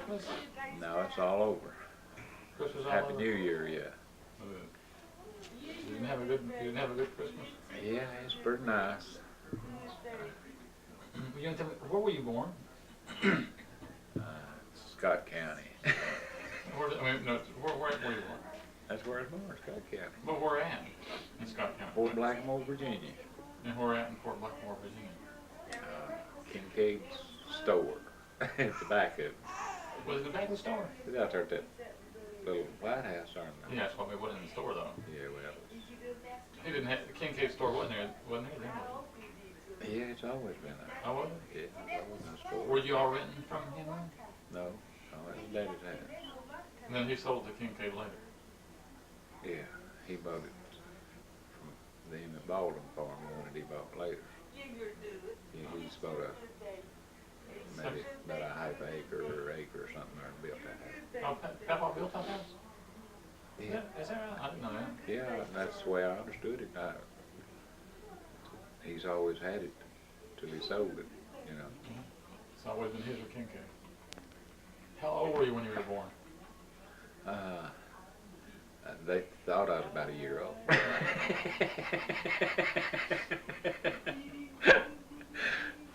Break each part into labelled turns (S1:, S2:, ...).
S1: Christmas?
S2: No, it's all over.
S1: Christmas all
S2: Happy
S1: over?
S2: New Year, yeah.
S1: You didn't have a good Christmas?
S2: Yeah, it's pretty nice.
S1: You gonna tell me, where were you born?
S2: Uh, Scott County.
S1: I mean, no, where were you born?
S2: That's where it's born, Scott County.
S1: But where at? In Scott County.
S2: Fort Blackmore, Virginia.
S1: And where at in Fort Blackmore, Virginia?
S2: Kincaid's store. At the back of it.
S1: Was it the back of the store?
S2: It's out there at that little White House, aren't there?
S1: Yeah, that's what we wasn't in the store though.
S2: Yeah, well.
S1: He didn't have the Kincaid store wasn't there then?
S2: Yeah, it's always been there.
S1: Oh, was
S2: Yeah, it's always in the store.
S1: Were you all renting from him then?
S2: No, no, it's Daddy's house.
S1: And then he sold to Kincaid later.
S2: Yeah, he bought it from them that bought them for him, the one that he bought later. Yeah, he just bought maybe about a half acre or something there and built that house.
S1: Oh, Papa built that house?
S2: Yeah.
S1: Is that right? I didn't know that.
S2: Yeah, that's the way I understood it. He's always had it till he sold it, you know.
S1: It's always been his or Kincaid. How old were you when you were born?
S2: They thought I was about a year old.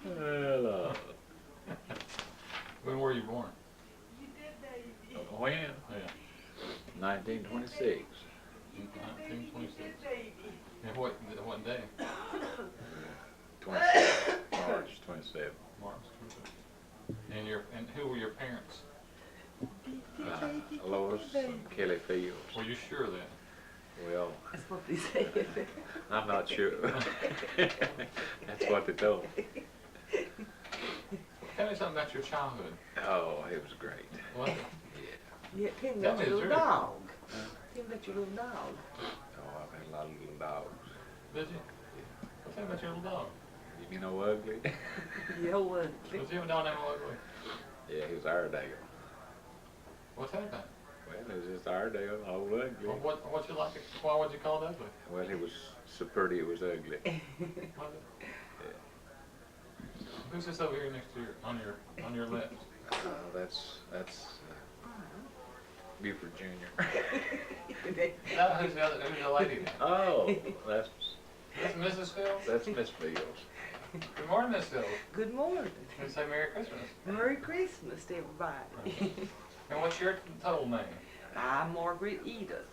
S2: Hello.
S1: When were you born?
S2: When?
S1: Yeah.
S2: 1926.
S1: 1926. And what day?
S2: 27. March 27.
S1: March 27. And who were your parents?
S2: Lois and Kelly Fields.
S1: Were you sure of that?
S2: Well,
S3: That's what they said.
S2: I'm not sure. That's what they told me.
S1: Tell me something about your childhood.
S2: Oh, it was great.
S1: What?
S3: Yeah, tell me
S1: Tell
S3: about
S1: me
S3: your
S1: the
S3: little
S1: truth.
S3: dog. Tell me about your little dog.
S2: Oh, I've had a lot of little dogs.
S1: Did you? Tell me about your little dog.
S2: You know, ugly?
S3: Yeah, what?
S1: Was you have a dog named Ugly?
S2: Yeah, he was Iredale.
S1: What's that about?
S2: Well, it was just Iredale, old ugly.
S1: Well, what you like it? Why would you call it Ugly?
S2: Well, it was so pretty it was ugly.
S1: Was it?
S2: Yeah.
S1: Who's this over here next to on your left?
S2: That's Buford Jr.
S1: Who's the lady?
S2: Oh, that's
S1: Mrs. Fields?
S2: Miss Fields.
S1: Good morning, Miss Fields.
S3: Good morning.
S1: Can you say Merry Christmas?
S3: Merry Christmas to everybody.
S1: And what's your total name?
S3: I'm Margaret Edith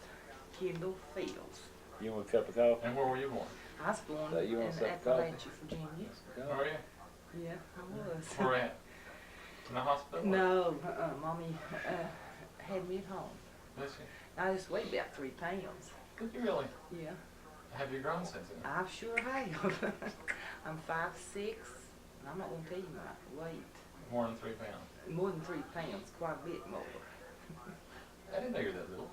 S3: Kendall Fields.
S2: You want a cup of coffee?
S1: And where were you born?
S3: I was born
S2: So you
S3: in
S2: want some coffee?
S3: Appalachia, Virginia.
S1: Where were you?
S3: Yeah, I was.
S1: Where at? In the hospital?
S3: No, Mommy had me at home.
S1: Did she?
S3: I just weighed about 3 pounds.
S1: Did you really?
S3: Yeah,
S1: Have you grown since then?
S3: I sure have. I'm 5'6", and I'm not going to tell you my weight.
S1: More than 3 pounds.
S3: More than 3 pounds, quite a bit more.
S1: I didn't know you were that little.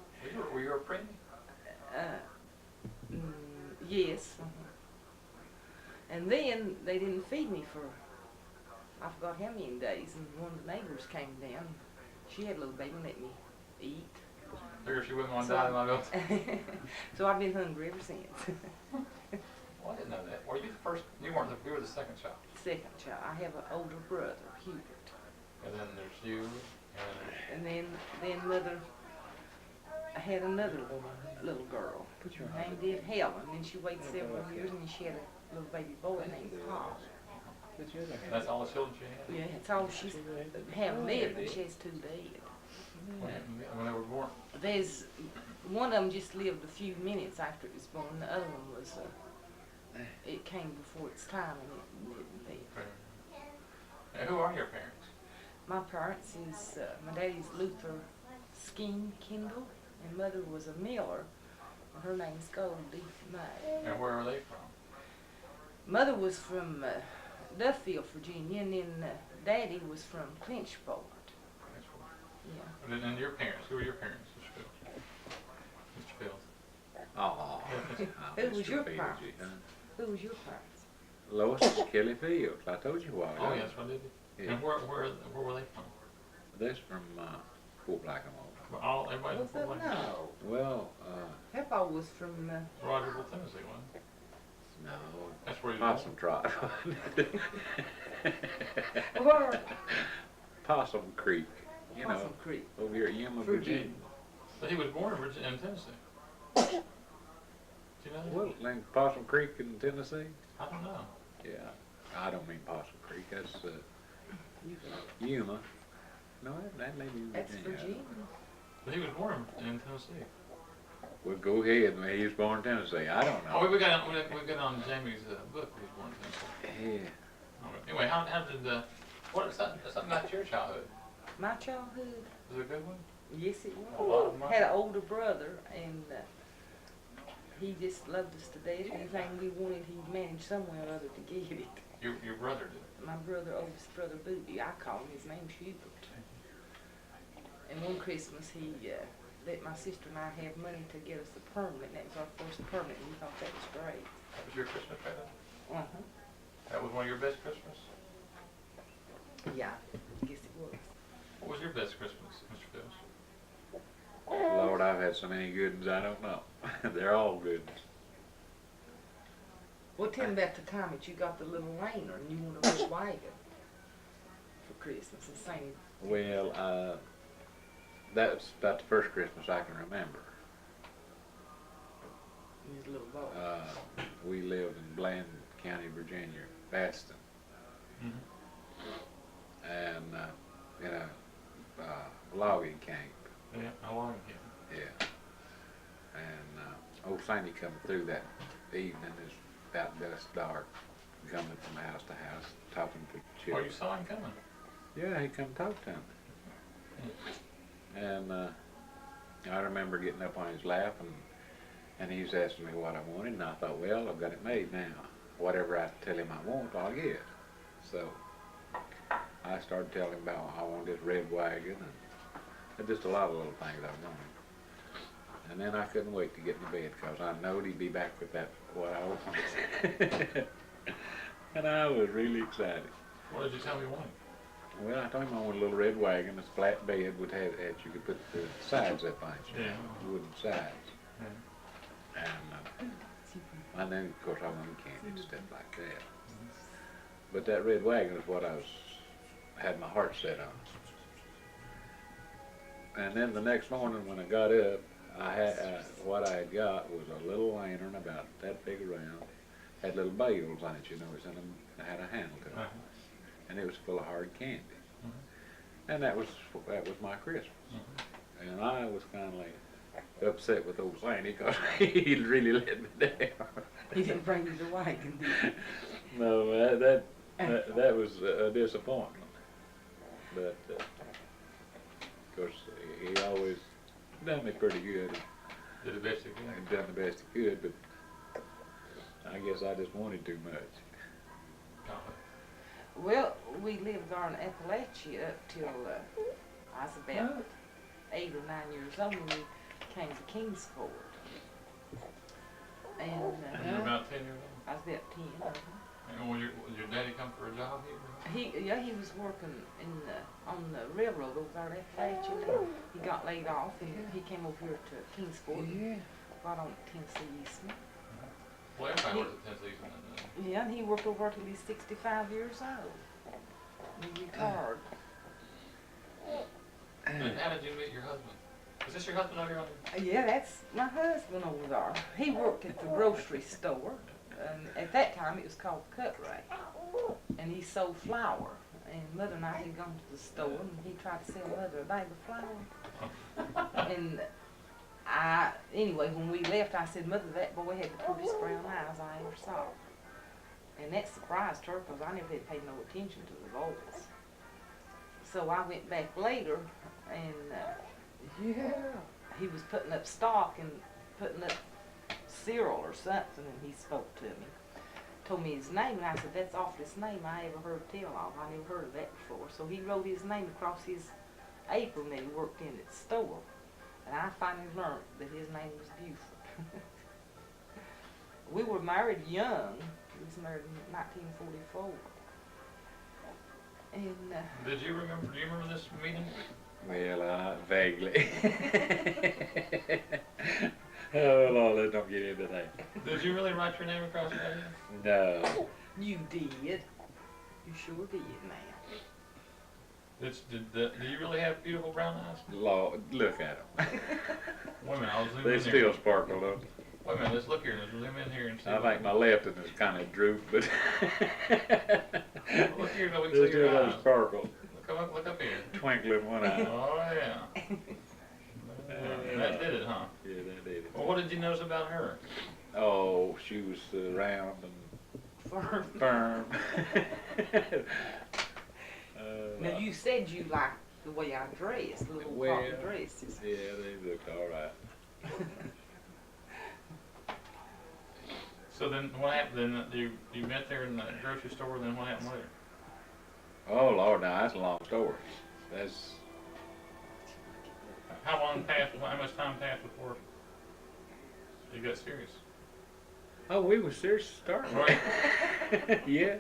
S1: Were you a pregnant?
S3: Yes. And then they didn't feed me for, I forgot how many days, and one of the neighbors came down. She had a little baby and let me eat.
S1: Figured she wouldn't want to
S3: So
S1: die in my milk.
S3: So I've been hungry ever since.
S1: Well, I didn't know that. Were you the first? You were the second child.
S3: Second child. I have an older brother, Hubert.
S1: And then there's you.
S3: And then mother had another little girl named Deb Helen, and she waited several years, and then she had a little baby boy named Paul.
S1: That's all the children she had?
S3: Yeah, that's all she's have lived, but she has 2 dead.
S1: When they were born?
S3: There's one of them just lived a few minutes after it was born. The other one was it came before its time and it didn't live.
S1: And who are your parents?
S3: My parents is my daddy's Luther Skeen Kendall, and mother was a miller, and her name's Goldie May.
S1: And where are they from?
S3: Mother was from Duffield, Virginia, and then daddy was from Clinchport. Yeah.
S1: And your parents? Who are your parents, Mr. Fields?
S2: Oh,
S3: Who was your
S2: Fields,
S3: parents?
S2: huh?
S3: Who was your parents?
S2: Lois and Kelly Fields. I told you a while ago.
S1: Oh, yes, what did you?
S2: Yeah.
S1: And where were they from?
S2: That's from Fort Blackmore.
S1: Everybody
S3: Was
S1: from
S3: that?
S1: Fort
S3: No.
S2: Well,
S3: Papa was from.
S1: Rogerville, Tennessee, wasn't it?
S2: no,
S1: That's where you was
S2: Possum Trot.
S3: Where?
S2: Possum Creek. you know,
S3: Possum Creek,
S2: over here at Yuma,
S3: Virginia.
S2: Virginia.
S1: But he was born in Virginia, in Tennessee. Do you know that?
S2: Well, in Possum Creek in Tennessee?
S1: I don't know.
S2: Yeah, I don't mean Possum Creek, that's
S3: You go.
S2: Yuma. No, that may be
S3: That's
S2: Virginia.
S3: Virginia.
S1: But he was born in Tennessee.
S2: Well, go ahead, man, he was born in Tennessee, I don't
S1: Oh,
S2: know.
S1: we got on Jamie's book. He was born in Tennessee.
S2: Yeah.
S1: Anyway, how did what is that? Something about your childhood?
S3: My childhood,
S1: Was it a good one?
S3: yes it
S1: A lot of
S3: was.
S1: money?
S3: Had an older brother, and he just loved us to death. Anything we wanted, he managed somewhere or other to get it.
S1: Your brother did.
S3: My brother, oldest brother Booty, I call him, his name's Hubert. And one Christmas he let my sister and I have money to get us a permanent. That was our first permanent, and we thought that was great.
S1: That was your Christmas present?
S3: Uh-huh.
S1: That was one of your best Christmas?
S3: Yeah, I guess it was.
S1: What was your best Christmas, Mr. Phillips?
S2: Lord, I've had so many good ones, I don't know. They're all good.
S3: Well, tell me about the time that you got the little lantern and you wanted a red wagon for Christmas and sang.
S2: Well, that's about the first Christmas I can remember.
S3: You was a little boy.
S2: We lived in Bland County, Virginia, Baston,
S1: Mm-hmm.
S2: and in a logging camp.
S1: Yeah, how long ago?
S2: Yeah. And old Sandy coming through that evening is about dusk dark, coming from house to house, talking to
S1: Oh,
S2: children.
S1: you saw him coming?
S2: Yeah, he come talk to him. And I remember getting up on his lap and he was asking me what I wanted, and I thought, well, I've got it made now. Whatever I tell him I want, I'll get. So I started telling him about I want this red wagon and just a lot of little things I wanted. And then I couldn't wait to get in bed because I knowed he'd be back with that what I wanted. And I was really excited.
S1: What did you tell me you wanted?
S2: Well, I told him I wanted a little red wagon, this flat bed would have that you could put the sides up on it,
S1: Yeah.
S2: wooden sides.
S1: Yeah.
S2: And then, of course, I wanted candy and stuff like that. But that red wagon is what I had my heart set on. And then the next morning when I got up, what I had got was a little lantern about that big around, had little bells on it, you know, it had a handle to it.
S1: Uh-huh.
S2: And it was full of hard candy. And that was my Christmas. And I was kind of like upset with old Sandy because he really let me down.
S3: He didn't bring you the wagon, did he?
S2: No, that was a disappointment. But of course, he always done me pretty good.
S1: Did the best you could.
S2: He done the best he could, but I guess I just wanted too much.
S3: Well, we lived there in Appalachia up till I was about 8 or 9 years old when we came to Kingsport. And
S1: And you were about 10 years old?
S3: I was about 10.
S1: And was your daddy come for a job here?
S3: He was working on the railroad over there at Appalachia. And he got laid off and he came over here to Kingsport.
S2: Yeah.
S3: Got on Tennessee Eastman.
S1: Well, everybody worked at Tennessee.
S3: Yeah, and he worked over till he's 65 years old. He retired.
S1: And how did you meet your husband? Is this your husband over here on
S3: Yeah, that's my husband over there. He worked at the grocery store. And at that time, it was called Cutray. And he sold flour. And Mother and I had gone to the store, and he tried to sell Mother a bag of flour. And anyway, when we left, I said, Mother, that boy had the prettiest brown eyes I ever saw. And that surprised her, because I never had paid no attention to the boys. So I went back later, and he was putting up stock and putting up cereal or something, and he spoke to me. Told me his name, and I said, that's the awfulest name I ever heard tell of. I never heard of that before. So he wrote his name across his apron that he worked in at the store. And I finally learned that his name was Buford. We were married young. We was married in 1944. And
S1: Do you remember this meeting?
S2: Well, vaguely. Oh, Lord, let's don't get into that.
S1: Did you really write your name across the page?
S2: No.
S3: you did. You sure did, man.
S1: Do you really have beautiful brown eyes?
S2: Lord, look at them.
S1: Wait a minute, I'll zoom
S2: They
S1: in
S2: still
S1: there.
S2: sparkle though.
S1: Wait a minute, let's look here. Let's zoom in here and see.
S2: I think my left one is kind of drooped, but
S1: Look here, so we can
S2: they
S1: see your
S2: still
S1: eyes.
S2: don't sparkle.
S1: Look up here.
S2: Twinkle in one eye.
S1: Oh yeah. That did it, huh?
S2: Yeah, that did it.
S1: Well, what did you notice about her?
S2: Oh, she was round and firm.
S3: Now you said you liked the way I dressed, the little
S2: Well,
S3: cotton dresses.
S2: Yeah, they looked all right.
S1: So then, what happened? Then you met there in the grocery store. Then what happened later?
S2: Oh Lord, now that's a long story. That's
S1: How long passed? How much time passed before you got serious?
S2: oh, we was serious to start with.
S1: Right.
S2: Yeah,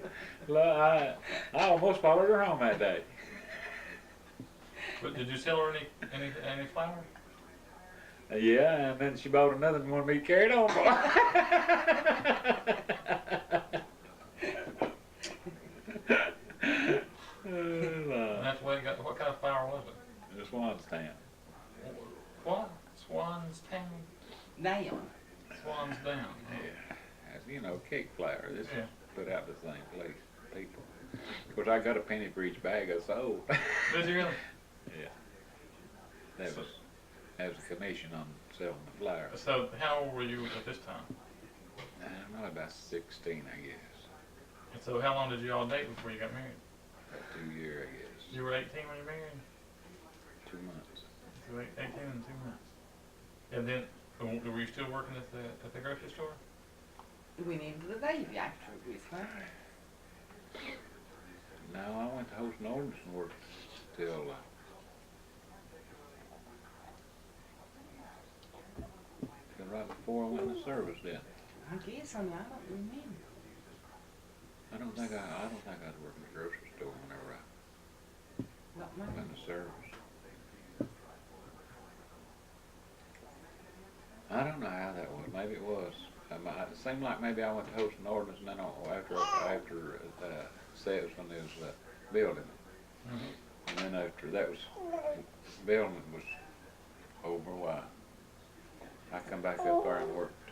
S2: well, I almost followed her home that day.
S1: But did you sell her any flour?
S2: Yeah, and then she bought another and wanted me to carry it on for her.
S1: And that's why you got. What kind of flour was it?
S2: The Swan's Town.
S1: What? Swan's Town.
S3: Down.
S1: Swan's Down.
S2: Yeah, that's, you know, cake flour. This
S1: Yeah.
S2: is put out the same place, people. Of course, I got a penny for each bag I sold.
S1: Did you really?
S2: Yeah. That was a commission on selling the flour.
S1: So how old were you at this time?
S2: I'm not about 16, I guess.
S1: And so how long did you all date before you got married?
S2: About 2 years, I guess.
S1: You were 18 when you married?
S2: 2 months.
S1: So 18 and 2 months. And then, were you still working at the grocery store?
S3: Went into the Navy after with her.
S2: No, I went to Host and Ordnance and worked till right before I went in the service. Then
S3: I guess, honey, I don't remember.
S2: I don't think I was working at the grocery store whenever
S3: Not
S2: I went
S3: mine.
S2: in the service. I don't know how that was. Maybe it was. It seemed like maybe I went to Host and Ordnance, and then after sales when they was building it.
S1: Mm-hmm.
S2: And then after that was building was over, why I come back up there and worked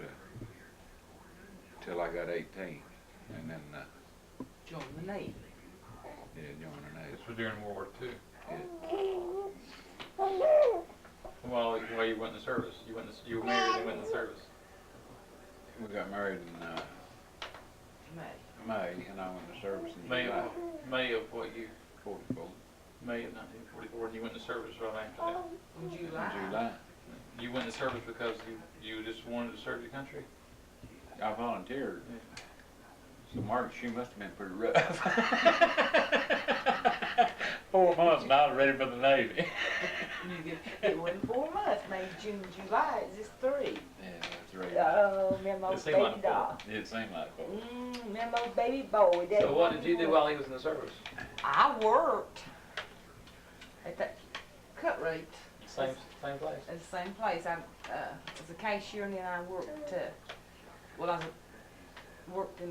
S2: till I got 18, and then
S3: Joined the Navy.
S2: yeah, joined the Navy.
S1: This was during World War II.
S2: Yeah.
S1: While you went in the service, you were married and went in the service.
S2: We got married in
S3: May.
S2: May, and I went to service in
S1: May
S2: July
S1: of what year?
S2: 44.
S1: May of 1944, and you went to service right after that.
S3: In
S2: In
S3: July.
S2: July.
S1: You went to service because you just wanted to serve your country?
S2: I volunteered. So Margaret, she must have been pretty rough. 4 months and I was ready for the Navy.
S3: It wasn't 4 months, May, June, July, it's just 3.
S2: Yeah, that's right.
S3: Oh, me and my
S1: It seemed
S3: baby
S1: like four.
S3: doll.
S2: It seemed like 4.
S3: Me and my baby boy.
S1: So what did you do while he was in the service?
S3: I worked at that cut rate.
S1: Same place?
S3: At the same place. I was a cashier, and then I worked. Worked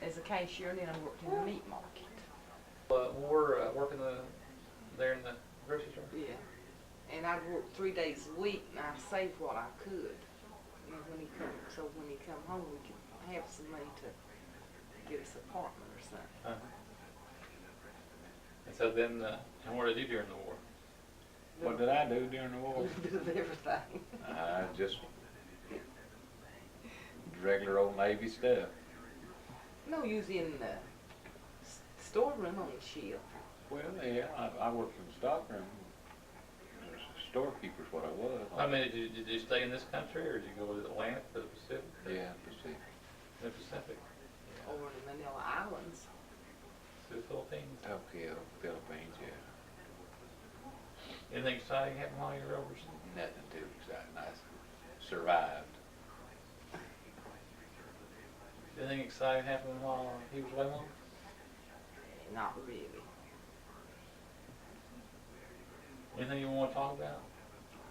S3: as a cashier, and then I worked in the meat market.
S1: We're working there in the grocery store.
S3: Yeah, and I worked 3 days a week, and I saved what I could. And when he come home, we could have some money to get us an apartment or something.
S1: And so then, and what did you do during the war?
S2: What did I do during the war?
S3: Did everything.
S2: Just regular old Navy stuff.
S3: No, you was in the storeroom on the ship.
S2: Well, yeah, I worked in the stockroom. Storekeeper's what I was.
S1: I mean, did you stay in this country, or did you go to the Atlantic, to the Pacific?
S2: Yeah, Pacific.
S1: The Pacific.
S3: Over the Manila Islands.
S1: To the Philippines.
S2: Tokyo, Philippines, yeah.
S1: Anything exciting happened while you were overseas?
S2: Nothing too exciting. I survived.
S1: Anything exciting happened while he was away long?
S3: Not really.
S1: Anything you want to talk about?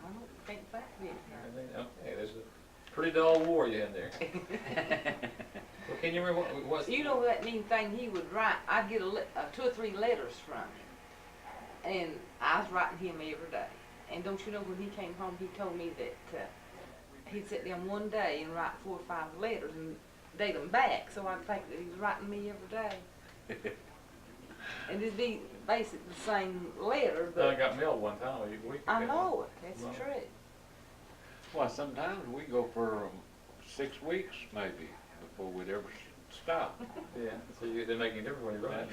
S3: I don't think back of it.
S1: Anything? Okay, there's a pretty dull war you had there. Well, can you remember what?
S3: You know that mean thing he would write? I'd get 2 or 3 letters from him. And I was writing him every day. And don't you know, when he came home, he told me that he'd sit down one day and write 4 or 5 letters and date them back. So I'd think that he was writing me every day. And it'd be basically the same letter,
S1: I
S3: but
S1: got mailed one time a week ago.
S3: I know it. That's
S1: Well,
S3: true.
S2: Well, sometimes we go for 6 weeks maybe before we'd ever stop.
S1: Yeah, so you, they make any difference when you write.
S2: That's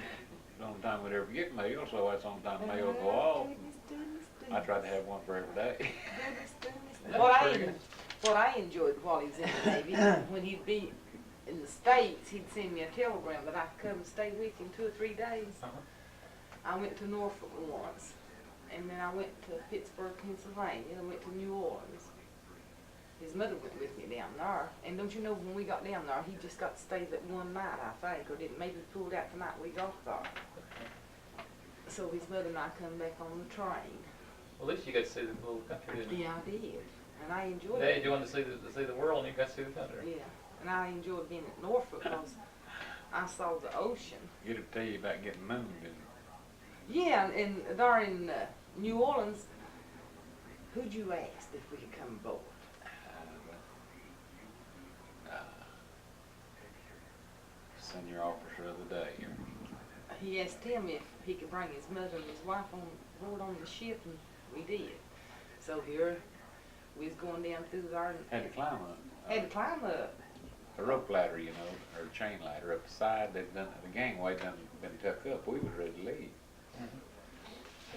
S2: the only time we'd ever get mail, so that's the only time mail go off. I tried to have one for every day.
S1: That's
S3: What
S1: pretty good.
S3: what I enjoyed while he was in the Navy, when he'd be in the States, he'd send me a telegram that I could come and stay with him 2 or 3 days. I went to Norfolk once, and then I went to Pittsburgh, Pennsylvania, and went to New Orleans. His mother went with me down there, and don't you know, when we got down there, he just got to stay that one night, I think, or didn't, maybe pulled out the night we got there. So his mother and I come back on the train.
S1: Well, at least you got to see the little country, didn't you?
S3: Yeah, I did, and I enjoyed
S1: They
S3: it.
S1: you wanted to see the world, and you got to see the country.
S3: Yeah, and I enjoyed being at Norfolk because I saw the ocean.
S2: Get to tell you about getting mooned, didn't
S3: Yeah, and there in New Orleans, who'd you ask if we could come aboard?
S2: Senior officer of the day.
S3: He asked him if he could bring his mother and his wife on board on the ship, and we did. So here, we was going down through there and
S2: Had to climb up.
S3: had to climb up.
S2: A rope ladder, you know, or a chain ladder up the side. They'd done, the gangway done been tucked up. We was ready to leave.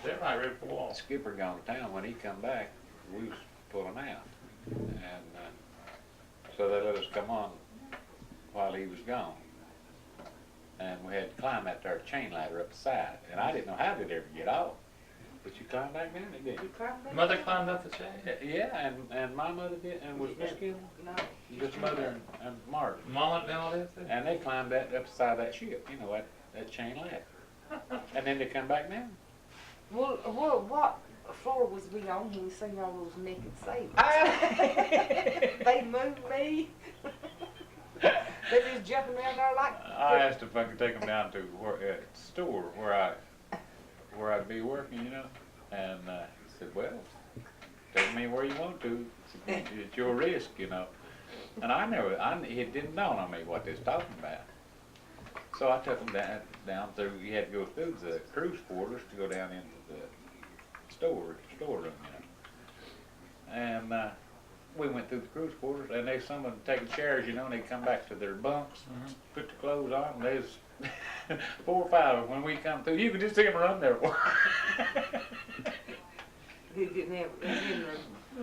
S1: They're not ready for
S2: The
S1: war.
S2: skipper gone to town. When he come back, we was pulling out. And so they let us come on while he was gone. And we had to climb that there chain ladder up the side. And I didn't know how they'd ever get off. But you climb back down it, didn't
S3: We climbed back
S1: Mother
S3: down.
S1: climbed up the chain.
S2: you? Yeah, and my mother did, and was Miss Kim,
S3: No.
S2: just mother and Margaret.
S1: Mama done all this too?
S2: And they climbed that up the side of that ship, you know, that chain ladder. And then they come back down.
S3: Well, what floor was we on when we seen all those naked sailors? They moved me. They just jumping around there like.
S2: I asked if I could take them down to the store where I'd be working, you know, and he said, "Well, take me where you want to. It's your risk, you know." And it didn't dawn on me what they was talking about. So I took them down through. You had to go through the cruise quarters to go down into the storeroom, you know. And we went through the cruise quarters, and they some of them taking chairs, you know, and they come back to their bunks, put the clothes on, and there's 4 or 5 of them. When we come through, you could just see them run there.
S3: They didn't have in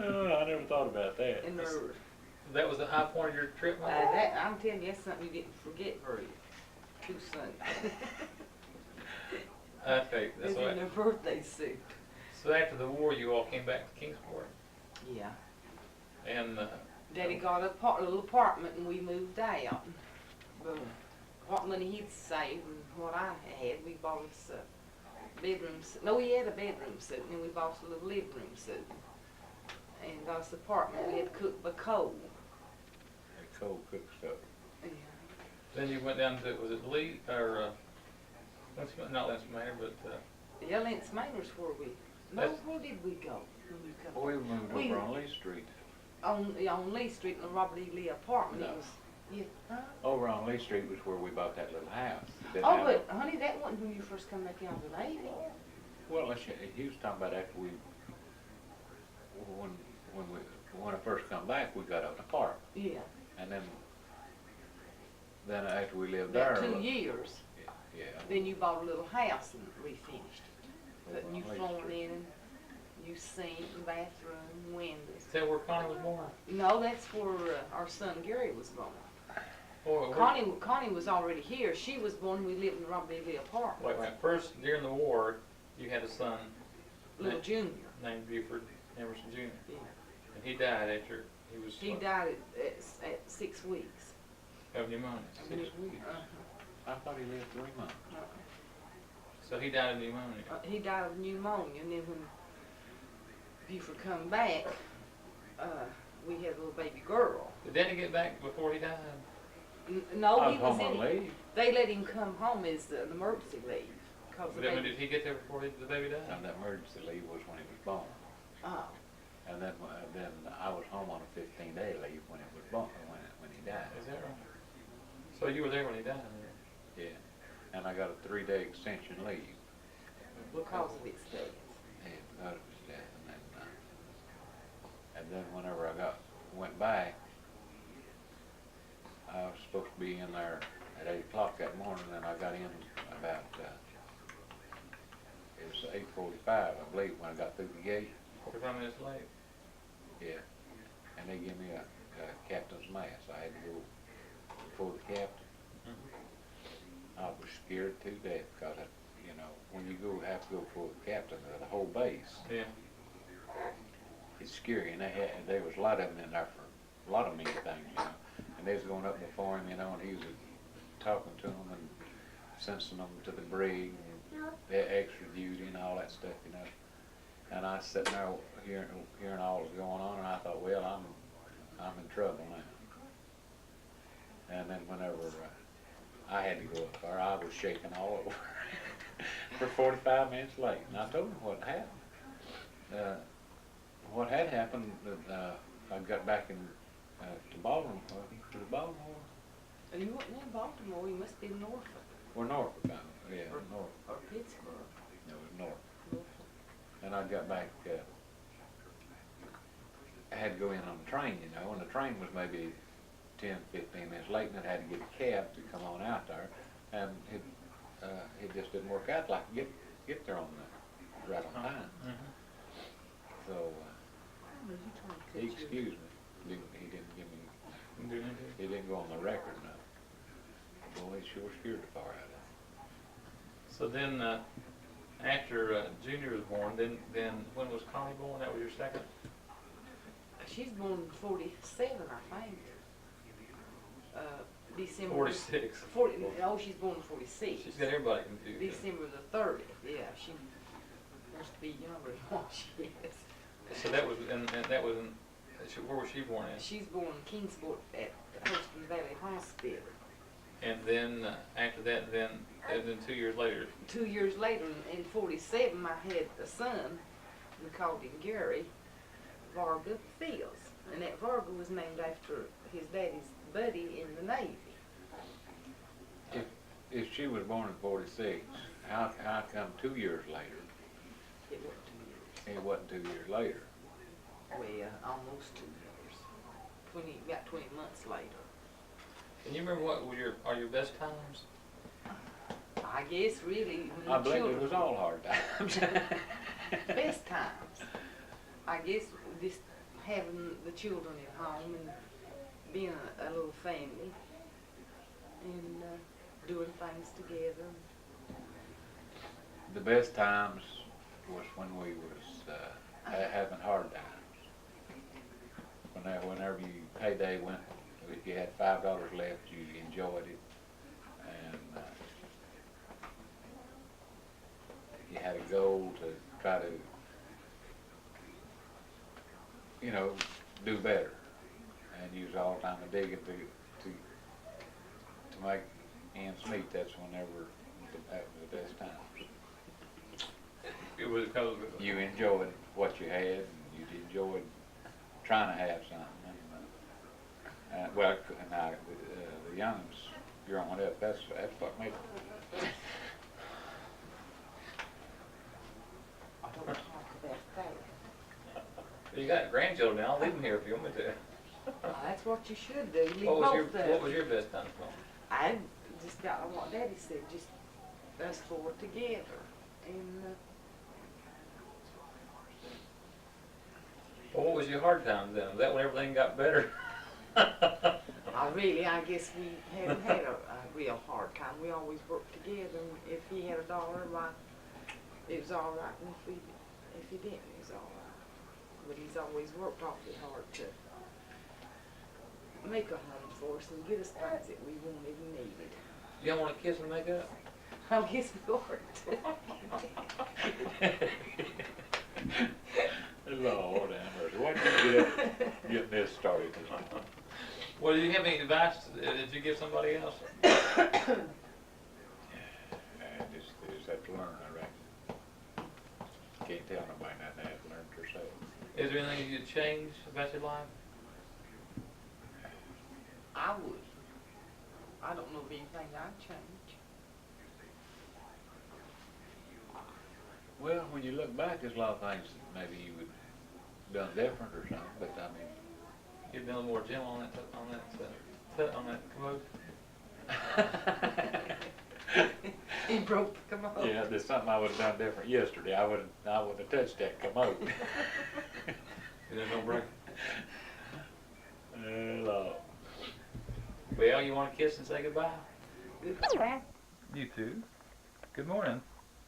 S2: Oh, I never thought about that.
S3: their
S1: That was the high point of your trip, Mama?
S3: that I'm telling you, that's something you didn't forget very too soon.
S1: Okay, that's
S3: It's in
S1: right.
S3: their birthday suit.
S1: So after the war, you all came back to Kingsport,
S3: Yeah.
S1: and
S3: Daddy got a little apartment and we moved out. But what money he'd saved and what I had, we bought us a bedroom suit. No, we had a bedroom suit, and then we bought us a little living room suit. And got us an apartment. We had to cook by coal.
S2: That cold cook stuff.
S3: Yeah.
S1: then you went down to, was it Lee, or, not Lance Manor, but,
S3: Yeah, Lance Manor's where we. No,
S1: That's-
S3: where did we go when we come?
S2: We moved
S3: We-
S2: over on Lee Street.
S3: On Lee Street in the Robert E. Lee apartment.
S2: No.
S3: It was. Yeah. Huh?
S2: Over on Lee Street was where we bought that little house. Didn't
S3: Oh,
S2: have-
S3: but honey, that wasn't when you first come back out of the Navy.
S2: Well, he was talking about after when I first come back, we got an apartment,
S3: Yeah.
S2: and then after we lived
S3: About
S2: there.
S3: 2 years.
S2: Yeah.
S3: Then you bought a little house and refinished it. Put new
S2: Lee
S3: flooring
S2: Street.
S3: in, new sink, and bathroom, windows.
S1: is that where Connie was born?
S3: No, that's where our son Gary was born.
S1: Or,
S3: Connie was already here. She was born when we lived in the Robert E. Lee apartment.
S1: wait, first, during the war, you had a son
S3: Little Junior.
S1: named Buford Emerson Jr.,
S3: Yeah.
S1: and he died after he was
S3: He died at 6 weeks.
S1: of pneumonia.
S3: Uh-huh.
S2: I thought he lived 3 months.
S1: So he died of pneumonia.
S3: He died of pneumonia, and then when Buford come back, we had a little baby girl.
S1: Did Daddy get back before he died?
S3: No,
S2: I
S3: he
S2: was
S3: was
S2: home on
S3: in.
S2: leave.
S3: They let him come home as an emergency leave, 'cause the
S1: But then
S3: baby.
S1: did he get there before the baby died?
S2: And the emergency leave was when he was born.
S3: Oh,
S2: And then I was home on a 15-day leave when it was born, when he died.
S1: Is that right? So you were there when he died?
S2: Yeah. And I got a 3-day extension leave.
S3: because of its death.
S2: Yeah, because of his death. And then whenever I went back, I was supposed to be in there at 8 o'clock that morning, and I got in about, it was 8:45, I believe, when I got through the gate.
S1: 45 minutes late.
S2: Yeah. And they gave me a captain's mass. I had to go before the captain. I was scared to death because, you know, when you have to go before the captain of the whole base,
S1: Yeah.
S2: it's scary. And there was a lot of them in there for a lot of mean things, you know. And they was going up before him, you know, and he was talking to them and sensing them to the brig and their extra duty and all that stuff, you know. And I was sitting there hearing all that's going on, and I thought, well, I'm in trouble now. And then whenever I had to go up there, I was shaking all over for 45 minutes late. And I told him what happened. What had happened, I got back to Baltimore. To Baltimore?
S3: And you wasn't in Baltimore, you must be in Norfolk.
S2: Or Norfolk, yeah, Norfolk.
S3: Or Pittsburgh.
S2: No, it was Norfolk.
S3: Norfolk.
S2: And I got back, I had to go in on the train, you know, and the train was maybe 10, 15 minutes late, and I had to get a cab to come on out there, and it just didn't work out like get there on right on time. So he excused me. He didn't give me. He didn't go on the record now. Boy, he sure scared the far out of him.
S1: So then, after Junior was born, then when was Connie born? That was your second?
S3: She's born in 47, I think. December.
S1: 46.
S3: 40, oh, she's born in 46.
S1: She's got everybody confused.
S3: December the 30th, yeah. She must be younger than what she is.
S1: So that was, and that was in, where was she born at?
S3: She's born in Kingsport at Huston Valley Hospital.
S1: And then after that, then 2 years later.
S3: 2 years later, in 47, I had a son. We called him Gary Varga Fields. And that Varga was named after his daddy's buddy in the Navy.
S2: If she was born in 46, how come 2 years later?
S3: It wasn't 2 years.
S2: It wasn't 2 years later.
S3: Well, almost 2 years. About 20 months later.
S1: Can you remember what were your best times?
S3: I guess really when
S2: I
S3: the
S2: believe
S3: children
S2: it was all hard times.
S3: best times. I guess just having the children at home and being a little family and doing things together.
S2: The best times was when we was having hard times. Whenever you payday went, if you had $5 left, you enjoyed it, and you had a goal to try to, you know, do better, and use all the time of digging to make ends meet. That's whenever that was the best time.
S1: It was because
S2: You enjoyed what you had, and you enjoyed trying to have something. Well, now the young's growing up. That's what made it.
S3: I don't talk about that.
S1: you got grandchildren now. I'll leave them here if you want me to.
S3: That's what you should do. Leave
S1: What was
S3: both of
S1: what was your best time, Tom?
S3: I just got on what Daddy said, just us four together. And
S1: Well, what was your hard times then? Was that when everything got better?
S3: I guess we hadn't had a real hard time. We always worked together. And if he had $1, like, it was all right. And if he didn't, it was all right. But he's always worked awfully hard to make a home for us and get us things that we wanted and needed.
S1: You don't want to kiss and make up?
S3: I guess we worked.
S2: Lord have mercy. What did you get this started?
S1: Well, did you have any advice that you give somebody else?
S2: Just have to learn.
S1: Is there anything you'd change about your life?
S3: I would. I don't know of anything I'd change.
S2: Well, when you look back, there's a lot of things that maybe you would done different or something, but I mean,
S1: You'd been a little more gentle on that commode.
S3: He broke the commode.
S2: yeah, there's something I would have done different yesterday. I wouldn't have touched that commode.
S1: There's no break.
S2: Lord.
S1: Well, you want to kiss and say goodbye?
S4: Okay.
S1: You too. Good morning.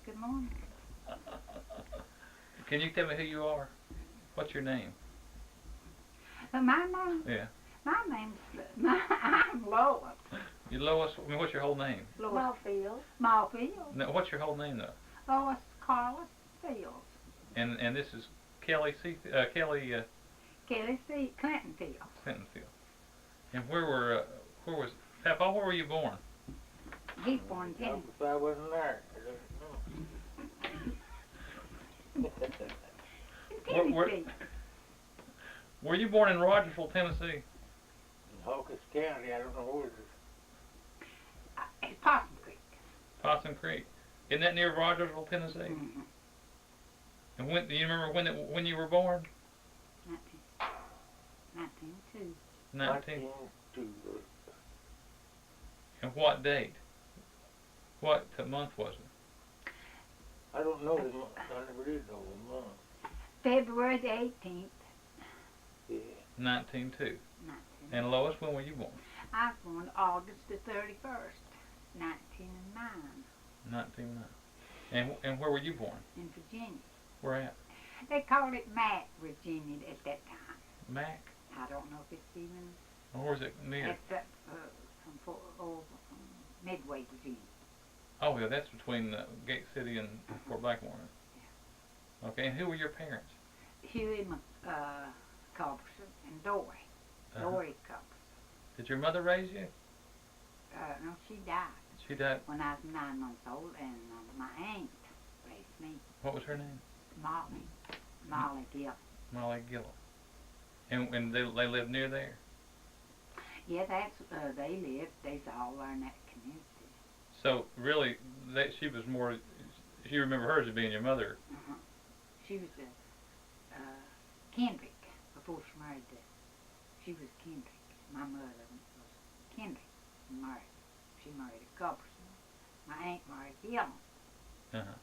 S4: Good morning.
S1: Can you tell me who you are? What's your name?
S4: My name?
S1: Yeah.
S4: I'm Lois.
S1: You Lois. I mean, what's your whole name?
S4: Lois Smallfield.
S1: No, what's your whole name though?
S4: Lois Carlos Fields.
S1: And this is Kelly C. Kelly
S4: Kelly C. Clintonfield.
S1: Clintonfield. And where was Papa? Where were you born?
S4: He's born in Tennessee.
S5: If I wasn't there,
S1: Where-
S4: Tennessee.
S1: Were you born in Rogersville, Tennessee?
S5: in Hocus County, I don't know where it is.
S4: It's Possum Creek.
S1: Possum Creek. Isn't that near Rogersville, Tennessee?
S4: Mm-hmm.
S1: And when do you remember when you were born?
S4: 1902.
S1: 19.
S5: 1902.
S1: And what date? What month was it?
S5: I don't know the month. I never did know the month.
S4: February the 18th.
S5: Yeah.
S1: 1902.
S4: 19.
S1: And Lois, when were you born?
S4: I was born August the 31st, 1909,
S1: 1909. And where were you born?
S4: in Virginia.
S1: Where at?
S4: They called it Mac, Virginia at that time.
S1: Mac?
S4: I don't know if it's even.
S1: Or was it near?
S4: It's from Midway, Virginia.
S1: Oh, yeah, that's between Gate City and Fort Blackmore. Okay, and who were your parents?
S4: Huey Culberson and Dory.
S1: Uh-huh.
S4: Dory Culberson.
S1: Did your mother raise you?
S4: No, she died
S1: She died.
S4: when I was 9 months old, and my aunt raised me,
S1: What was her name?
S4: Molly Gill.
S1: Molly Gillow. And they lived near there?
S4: Yeah, that's they lived. They's all there in that community.
S1: So, really, she was more, you remember her as being your mother.
S4: Uh-huh. She was Kendrick before she married. She was Kendrick. My mother was Kendrick. She married a Culberson. My aunt married Gill.
S1: Uh-huh.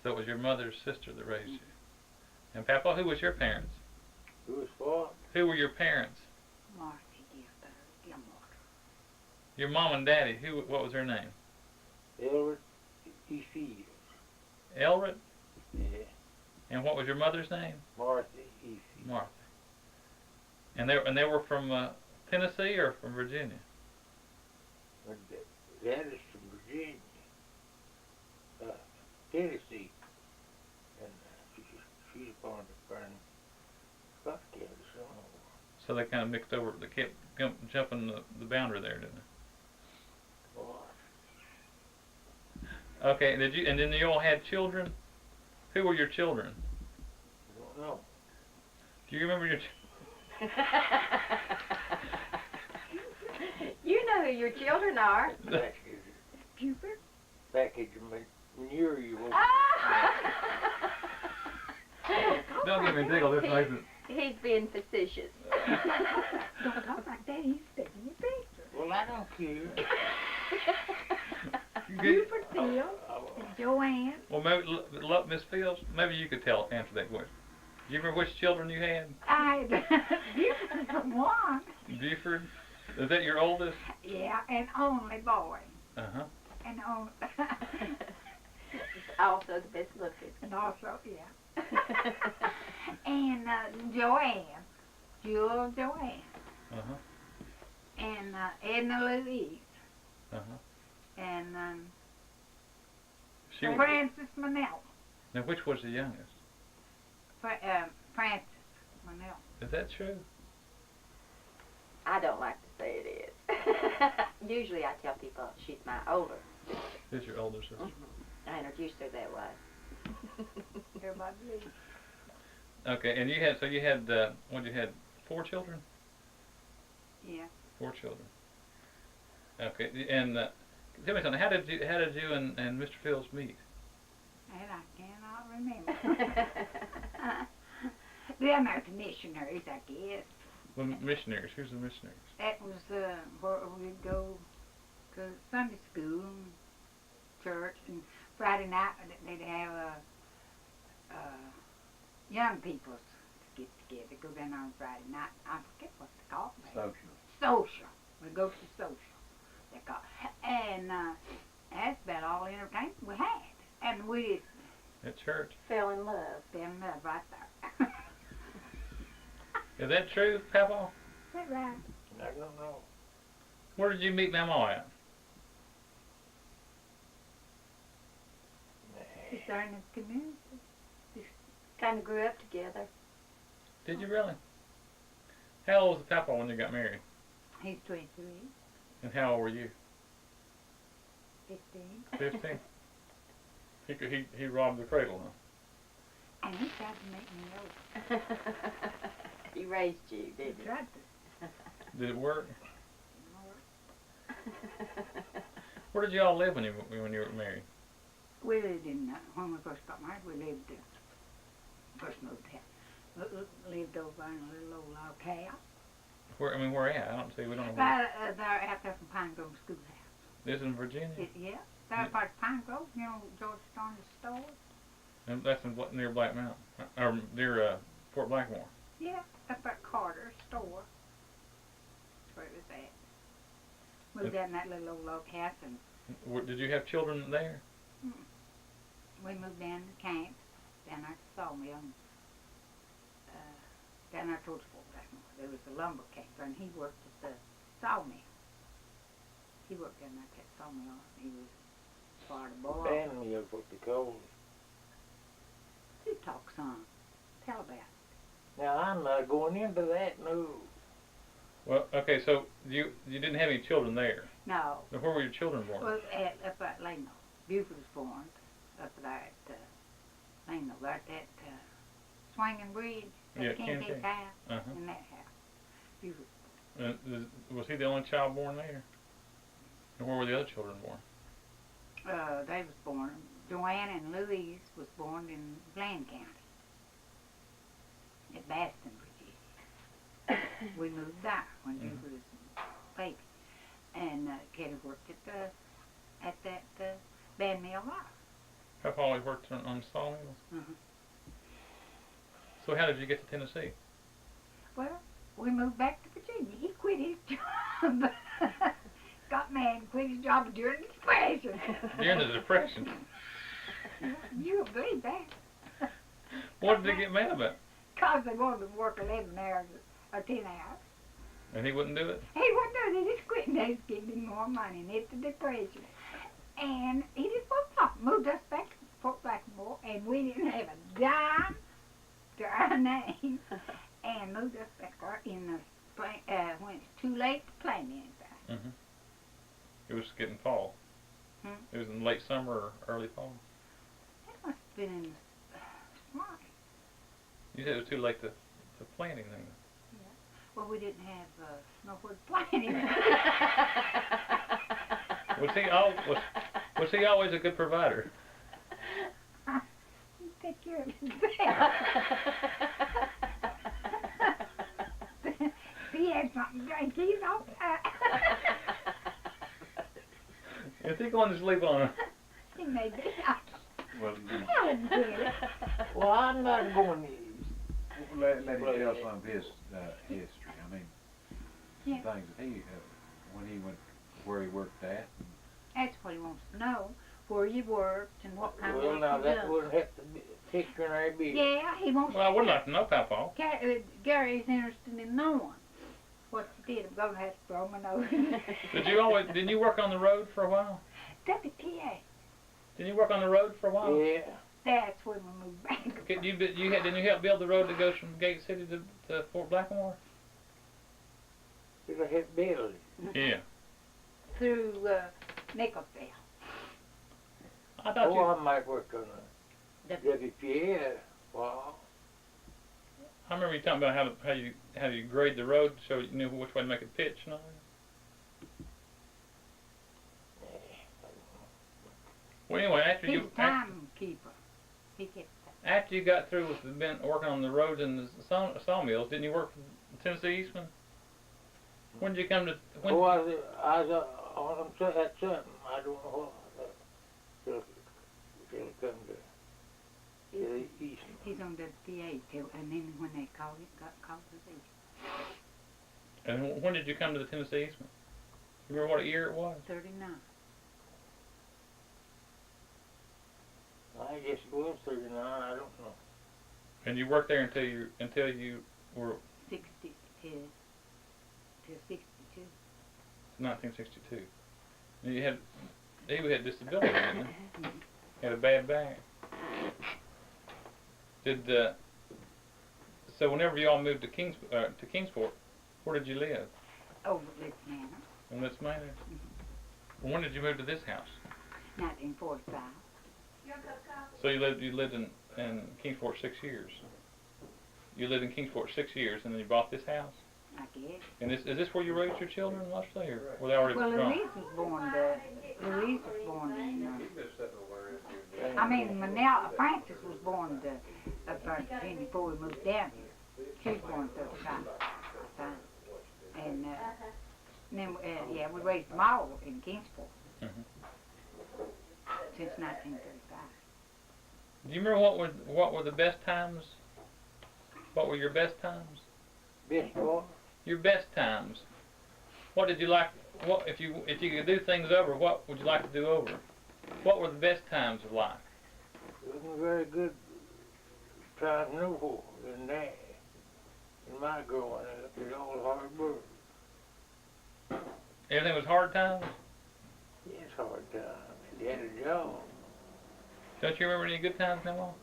S1: So it was your mother's sister that raised you. And Papa, who was your parents?
S5: Who was what?
S1: Who were your parents?
S4: Martha Gilmore.
S1: Your mom and daddy, what was her name?
S5: Elbert E. Fields.
S1: Elred?
S5: Yeah.
S1: And what was your mother's name?
S5: Martha E. Fields.
S1: Martha. And they were from Tennessee or from Virginia?
S5: But Dad is from Virginia. Tennessee. And she's born to burn Scott County somewhere.
S1: So they kind of mixed over. They kept jumping the boundary there, didn't they?
S5: Boy,
S1: Okay. And then you all had children. Who were your children?
S5: I don't know.
S1: Do you remember your?
S6: You know who your children are.
S5: Back
S4: Buford.
S5: in manure you won't.
S1: Don't get me tickled. This makes it.
S6: He's being facetious.
S4: Don't talk like that. He's taking your picture.
S5: Well, I don't care.
S4: Buford Fields and Joanne.
S1: Well, maybe Miss Fields, maybe you could answer that question. Do you remember which children you had?
S4: I Buford from one.
S1: Buford. Is that your oldest?
S4: Yeah, and only boy.
S1: Uh huh.
S4: And only.
S6: Also the best looking.
S4: And also, yeah. And Joanne. Jewel Joanne.
S1: Uh huh.
S4: And Edna Louise.
S1: Uh huh.
S4: And
S1: She was.
S4: Francis Manell.
S1: Now, which was the youngest?
S4: Francis Manell.
S1: Is that true?
S6: I don't like to say it is. Usually I tell people she's my older.
S1: Who's your older sister?
S6: I introduced her that way.
S4: Everybody believes.
S1: Okay, and you had what, you had 4 children?
S4: Yeah.
S1: 4 children. Okay, and tell me something. How did you and Mr. Fields meet?
S4: And I cannot remember. They're not the missionaries, I guess.
S1: Well, missionaries. Who's the missionaries?
S4: That was where we'd go to Sunday school and church, and Friday night they'd have young people's get together, go down on Friday night. I forget what it's called. Social. We go to social. They call it. And that's about all the entertainment we had. And we just
S1: At church.
S6: Fell in love.
S4: fell in love right there.
S1: Is that true, Papa?
S4: Is that right?
S5: I don't know.
S1: Where did you meet Mama at?
S4: Just there in the community.
S6: Kind of grew up together.
S1: Did you really? How old was the Papa when you got married?
S4: He's 23,
S1: And how old were you?
S4: 15.
S1: 15? He robbed the cradle, huh?
S4: And he tried to make me old.
S6: He raised you,
S4: He
S6: didn't he?
S4: tried to.
S1: Did it work? Where did you all live when you were married?
S4: We lived in, when we first got married, we lived, first moved here. We lived over in a little old log house.
S1: Where at? I don't see. We don't know.
S4: Right there out there from Pine Grove Schoolhouse.
S1: This is in Virginia,
S4: Yeah, there part of Pine Grove, you know, George Starnes' store.
S1: and that's near Black Mountain, or near Fort Blackmore.
S4: Yeah, up at Carter's store. That's where it was at. Moved out in that little old log house, and
S1: Did you have children there?
S4: we moved down to camp, down there at the sawmill, and, down there towards Fort Blackmore. There was a lumber camper, and he worked at the sawmill. He worked down there at that sawmill, and he was part of the boy.
S5: Band meals, what they call them.
S4: You talk some. Tell about it.
S5: Now, I'm not going into that, no.
S1: Well, okay, so you didn't have any children there.
S4: No.
S1: Now, where were your children born?
S4: Well, up at Lano. Buford was born up there at Lano, right at that swinging bridge, that
S1: Yeah,
S4: King
S1: King
S4: house,
S1: Uh-huh.
S4: in that house. Buford.
S1: Was he the only child born there? And where were the other children born?
S4: They was born, Joanne and Louise was born in Bland County, at Baston, Virginia. We moved there when he was a baby. And Kelly worked at that band mill there.
S1: Papa always worked on sawmills.
S4: Mhm.
S1: So how did you get to Tennessee?
S4: Well, we moved back to Virginia. He quit his job. Got mad and quit his job during the Depression.
S1: During the Depression.
S4: You would believe that.
S1: What did he get mad about?
S4: Because they wanted to work 11 hours or 10 hours.
S1: And he wouldn't do it?
S4: He wouldn't do it. He just quit and they just gave him more money and hit the Depression. And he just moved us back to Fort Blackmore, and we didn't have a dime to our name. And moved us back there in the spring, when it's too late to plant anything.
S1: Mm-hmm. It was getting fall.
S4: Hmm?
S1: It was in late summer or early fall.
S4: That must have been in spring.
S1: You said it was too late to plant anything.
S4: Well, we didn't have nowhere to plant anything.
S1: Was he always a good provider?
S4: You take care of himself. He had something to drink. He's all right.
S1: Is he going to sleep on it?
S4: He may be.
S2: Well,
S4: I wouldn't get it.
S5: Well, I'm not going to.
S2: let him tell some of his history. I mean,
S4: Yeah.
S2: things that he, when he went, where he worked at.
S4: That's what he wants to know. Where you worked and what kind of
S5: Well,
S4: work
S5: now
S4: you
S5: that
S4: done.
S5: wouldn't have to be a picture in our business.
S4: Yeah, he wants
S1: Well, I would
S4: to
S1: like to know, Papa.
S4: Gary's interested in knowing what you did. I'm going to have to throw my nose.
S1: Didn't you work on the road for a while?
S4: WTA.
S1: Didn't you work on the road for a while?
S5: Yeah.
S4: That's when we moved back.
S1: Didn't you help build the road that goes from Gate City to Fort Blackmore?
S5: Should have hit Billy.
S1: Yeah.
S4: Through Nicholsville.
S1: I thought
S5: Oh, I might work on
S4: The-
S5: a WPA. Well,
S1: I remember you talking about how you grade the road so you knew which way to make a pitch and all that. Well, anyway,
S4: He's timekeeper. He gets that.
S1: after you got through with working on the roads and the sawmills, didn't you work for Tennessee Eastman? When did you come to? When?
S5: Oh, I was on at something. I don't know what. Till it come to the east.
S4: He's on WPA till, and then when they called it, got called to the east.
S1: And when did you come to the Tennessee Eastman? You remember what year it was?
S4: 39.
S5: I guess it was 39. I don't know.
S1: And you worked there until you were
S4: 60 till 62.
S1: 1962. And you had disability, didn't you? Had a bad back. So whenever you all moved to Kingsport, where did you live?
S4: Over this manor.
S1: In Litz Manor. When did you move to this house?
S4: 1945.
S1: So you lived in Kingsport 6 years. You lived in Kingsport 6 years, and then you bought this house.
S4: I guess.
S1: And is this where you raised your children mostly, or were they already
S4: Well,
S1: grown?
S4: Louise was born in. I mean, Manel Francis was born up there in Virginia before we moved down here. She was born 35. And then, yeah, we raised them all in Kingsport since 1935.
S1: Do you remember what were the best times? What were your best times?
S5: Best boy.
S1: Your best times. What did you like? What if you could do things over? What would you like to do over? What were the best times of life?
S5: It wasn't very good time no more than that. In my growing up, it was all hard work.
S1: Everything was hard times.
S5: Yes, hard time. You had a job.
S1: Don't you remember any good times now?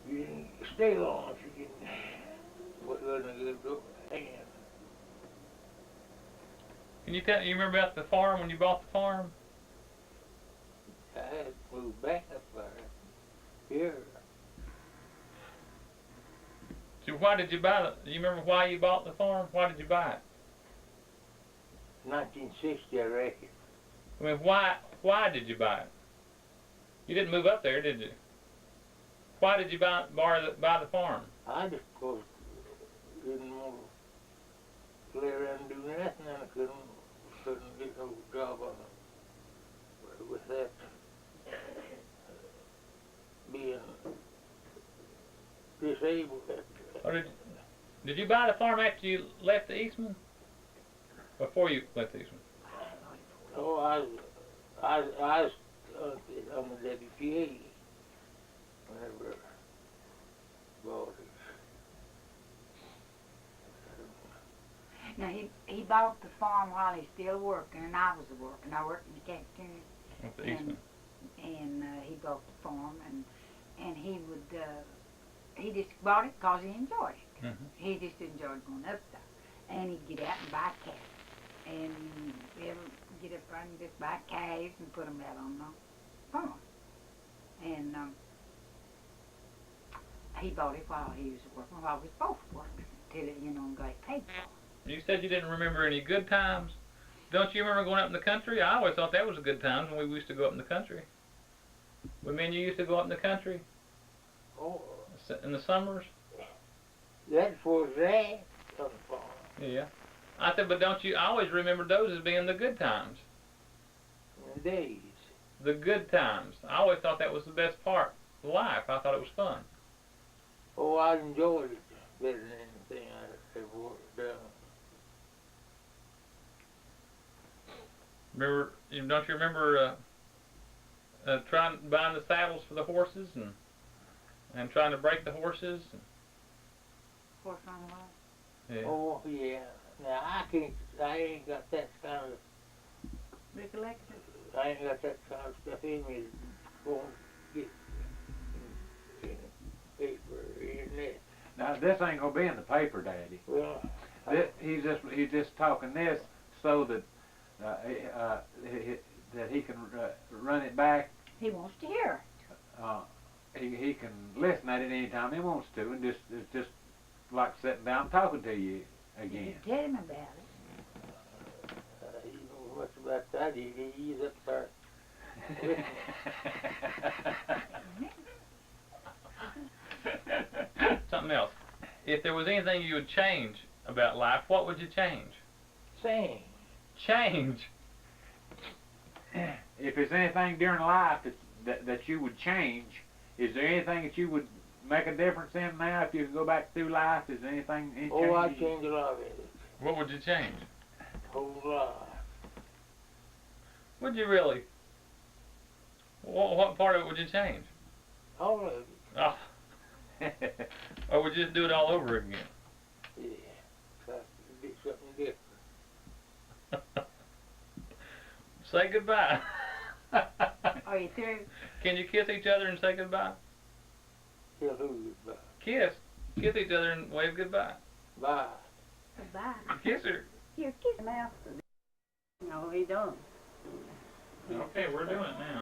S5: You didn't stay long if you didn't. Wasn't a good hand.
S1: Can you remember about the farm when you bought the farm?
S5: I had to move back up there. Here.
S1: So why did you buy it? Do you remember why you bought the farm? Why did you buy it?
S5: 1960, I reckon.
S1: I mean, why did you buy it? You didn't move up there, did you? Why did you buy the farm?
S5: I just, of course, didn't want to lay around and do nothing, and I couldn't get no job on it. With that being disabled.
S1: Or did you buy the farm after you left the Eastman? Before you left the Eastman?
S5: Oh, I was on the WPA whenever I bought it.
S4: Now, he bought the farm while he's still working, and I was working. I worked in the cafeteria.
S1: At the Eastman.
S4: And he bought the farm, and he would, he just bought it because he enjoyed it.
S1: Mm-hmm.
S4: He just enjoyed going up there. And he'd get out and buy calves. And he'd get up there and just buy calves and put them out on the farm. And he bought it while he was working, while we was both working, till it, got paid for.
S1: You said you didn't remember any good times. Don't you remember going up in the country? I always thought that was a good time when we used to go up in the country. When me and you used to go up in the country
S5: Oh,
S1: in the summers.
S5: that was that on the farm.
S1: Yeah. I said, but don't you? I always remember those as being the good times.
S5: In the days.
S1: The good times. I always thought that was the best part of life. I thought it was fun.
S5: Oh, I enjoyed it better than anything I ever done.
S1: Remember? Don't you remember buying the saddles for the horses and trying to break the horses?
S4: Horse on the
S1: Yeah.
S5: Oh, yeah. Now, I ain't got that kind of,
S4: recollection.
S5: I ain't got that kind of stuff in me to go and get in paper or internet.
S2: Now this ain't gonna be in the paper, Daddy.
S5: Well,
S2: He's just talking this so that that he can run it back.
S4: He wants to hear it.
S7: he can listen at it any time he wants to, and it's just like sitting down talking to you
S4: You
S7: again.
S4: can tell him about it.
S5: He knows much about that. He's up there.
S1: Something else. If there was anything you would change about life, what would you change?
S5: Sing.
S1: Change.
S7: If there's anything during life that you would change, is there anything that you would make a difference in now if you could go back through life? Is there anything? Any
S5: Oh, I
S7: changes?
S5: changed a lot of it.
S1: What would you change?
S5: Whole lot.
S1: Would you really? What part of it would you change?
S5: All of it.
S1: Oh. Or would you just do it all over again?
S5: Yeah. Try to do something different.
S1: Say goodbye.
S4: Are you through?
S1: Can you kiss each other and say goodbye?
S5: Tell who goodbye.
S1: Kiss. Kiss each other and wave goodbye.
S5: Bye.
S4: Goodbye.
S1: Kiss her.
S4: Here, kiss him out.
S6: No, he don't.
S1: Okay, we're doing it now.